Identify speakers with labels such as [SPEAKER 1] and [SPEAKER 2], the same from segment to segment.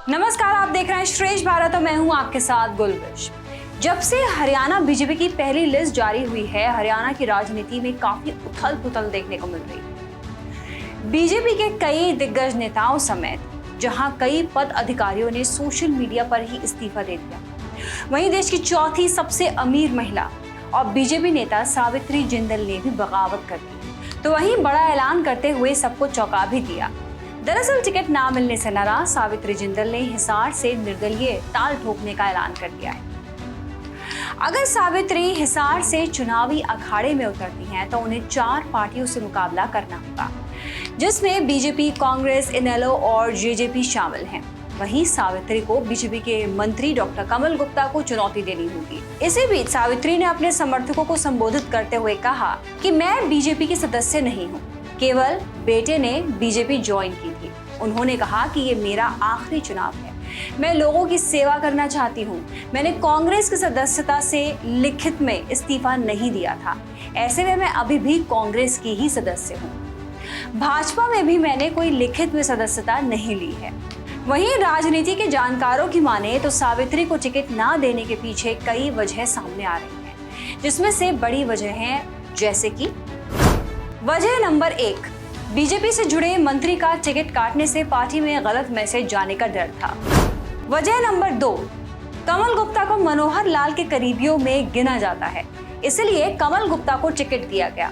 [SPEAKER 1] नमस्कार, आप देख रहे हैं श्रेष्ठ भारत और मैं हूं आपके साथ गुलविश। जब से हरियाणा बीजेपी की पहली लिस्ट जारी हुई है, हरियाणा की राजनीति में काफी उथल पुथल देखने को मिल रही है। बीजेपी के कई दिग्गज नेताओं समेत जहां कई पद अधिकारियों ने सोशल मीडिया पर ही इस्तीफा दे दिया, वहीं देश की चौथी सबसे अमीर महिला और बीजेपी नेता सावित्री जिंदल ने भी बगावत कर दी, तो वहीं बड़ा ऐलान करते हुए सबको चौंका भी दिया। दरअसल टिकट ना मिलने से नाराज सावित्री जिंदल ने हिसार से निर्दलीय ताल ठोकने का ऐलान कर दिया है। अगर सावित्री हिसार से चुनावी अखाड़े में उतरती हैं तो उन्हें 4 पार्टियों से मुकाबला करना होगा, जिसमें बीजेपी, कांग्रेस, इनेलो और जेजेपी शामिल हैं। वहीं सावित्री को बीजेपी के मंत्री डॉक्टर कमल गुप्ता को चुनौती देनी होगी। इसी बीच सावित्री ने अपने समर्थकों को संबोधित करते हुए कहा कि मैं बीजेपी की सदस्य नहीं हूँ, केवल बेटे ने बीजेपी ज्वाइन की थी। उन्होंने कहा कि ये मेरा आखिरी चुनाव है, मैं लोगों की सेवा करना चाहती हूँ। मैंने कांग्रेस की सदस्यता से लिखित में इस्तीफा नहीं दिया था, ऐसे में मैं अभी भी कांग्रेस की ही सदस्य हूँ। भाजपा में भी मैंने कोई लिखित में सदस्यता नहीं ली है। वहीं राजनीति के जानकारों की माने तो सावित्री को टिकट ना देने के पीछे कई वजह सामने आ रही हैं, जिसमें से बड़ी वजह है जैसे कि वजह नंबर 1, बीजेपी से जुड़े मंत्री का टिकट काटने से पार्टी में गलत मैसेज जाने का डर था। वजह नंबर 2, कमल गुप्ता को मनोहर लाल के करीबियों में गिना जाता है, इसलिए कमल गुप्ता को टिकट दिया गया।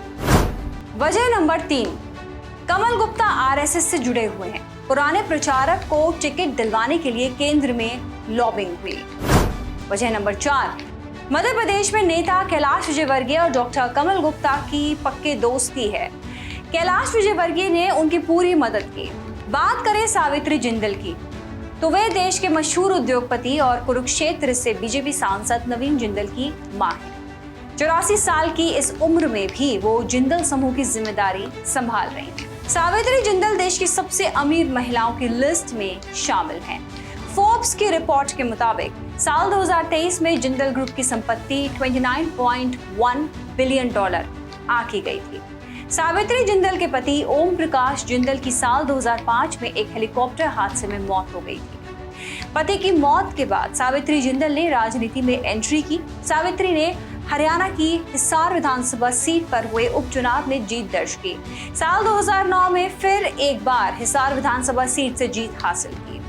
[SPEAKER 1] वजह नंबर 3, कमल गुप्ता आरएसएस से जुड़े हुए हैं, पुराने प्रचारक को टिकट दिलवाने के लिए केंद्र में लॉबिंग हुई। वजह नंबर 4, मध्य प्रदेश में नेता कैलाश विजयवर्गीय और डॉक्टर कमल गुप्ता की पक्की दोस्ती है। कैलाश विजयवर्गीय ने उनकी पूरी मदद की। बात करें सावित्री जिंदल की, तो वे देश के मशहूर उद्योगपति और कुरुक्षेत्र से बीजेपी सांसद नवीन जिंदल की मां है। 84 साल की इस उम्र में भी वो जिंदल समूह की जिम्मेदारी संभाल रही हैं। सावित्री जिंदल देश की सबसे अमीर महिलाओं की लिस्ट में शामिल हैं। फोर्ब्स की रिपोर्ट के मुताबिक साल 2023 में जिंदल ग्रुप की संपत्ति $29.1 बिलियन आंकी गई थी। सावित्री जिंदल के पति ओम प्रकाश जिंदल की साल 2005 में एक हेलीकॉप्टर हादसे में मौत हो गई थी। पति की मौत के बाद सावित्री जिंदल ने राजनीति में एंट्री की। सावित्री ने हरियाणा की हिसार विधानसभा सीट पर हुए उपचुनाव में जीत दर्ज की। साल 2009 में फिर एक बार हिसार विधानसभा सीट से जीत हासिल की।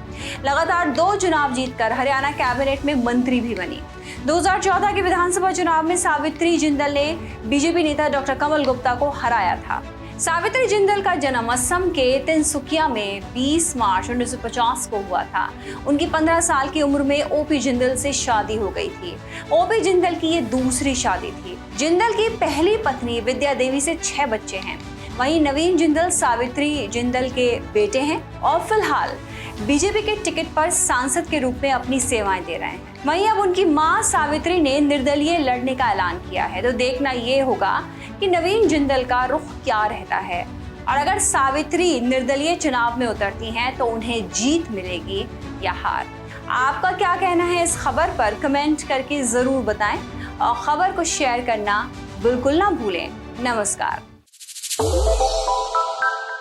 [SPEAKER 1] लगातार 2 चुनाव जीतकर हरियाणा कैबिनेट में मंत्री भी बनी। 2014 के विधानसभा चुनाव में सावित्री जिंदल ने बीजेपी नेता डॉक्टर कमल गुप्ता को हराया था। सावित्री जिंदल का जन्म असम के तिनसुकिया में 20 मार्च 1950 को हुआ था। उनकी 15 साल की उम्र में ओपी जिंदल से शादी हो गई थी। ओपी जिंदल की ये दूसरी शादी थी। जिंदल की पहली पत्नी विद्या देवी से 6 बच्चे हैं। वहीं नवीन जिंदल सावित्री जिंदल के बेटे हैं और फिलहाल बीजेपी के टिकट पर सांसद के रूप में अपनी सेवाएं दे रहे हैं। वहीं अब उनकी मां सावित्री ने निर्दलीय लड़ने का ऐलान किया है, तो देखना ये होगा कि नवीन जिंदल का रुख क्या रहता है और अगर सावित्री निर्दलीय चुनाव में उतरती हैं तो उन्हें जीत मिलेगी या हार। आपका क्या कहना है इस खबर पर कमेंट करके जरूर बताएं और खबर को शेयर करना बिल्कुल ना भूलें। नमस्कार।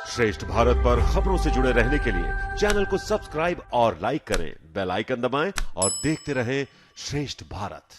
[SPEAKER 2] श्रेष्ठ भारत पर खबरों से जुड़े रहने के लिए चैनल को सब्सक्राइब और लाइक करें, बेल आइकन दबाएं और देखते रहें श्रेष्ठ भारत।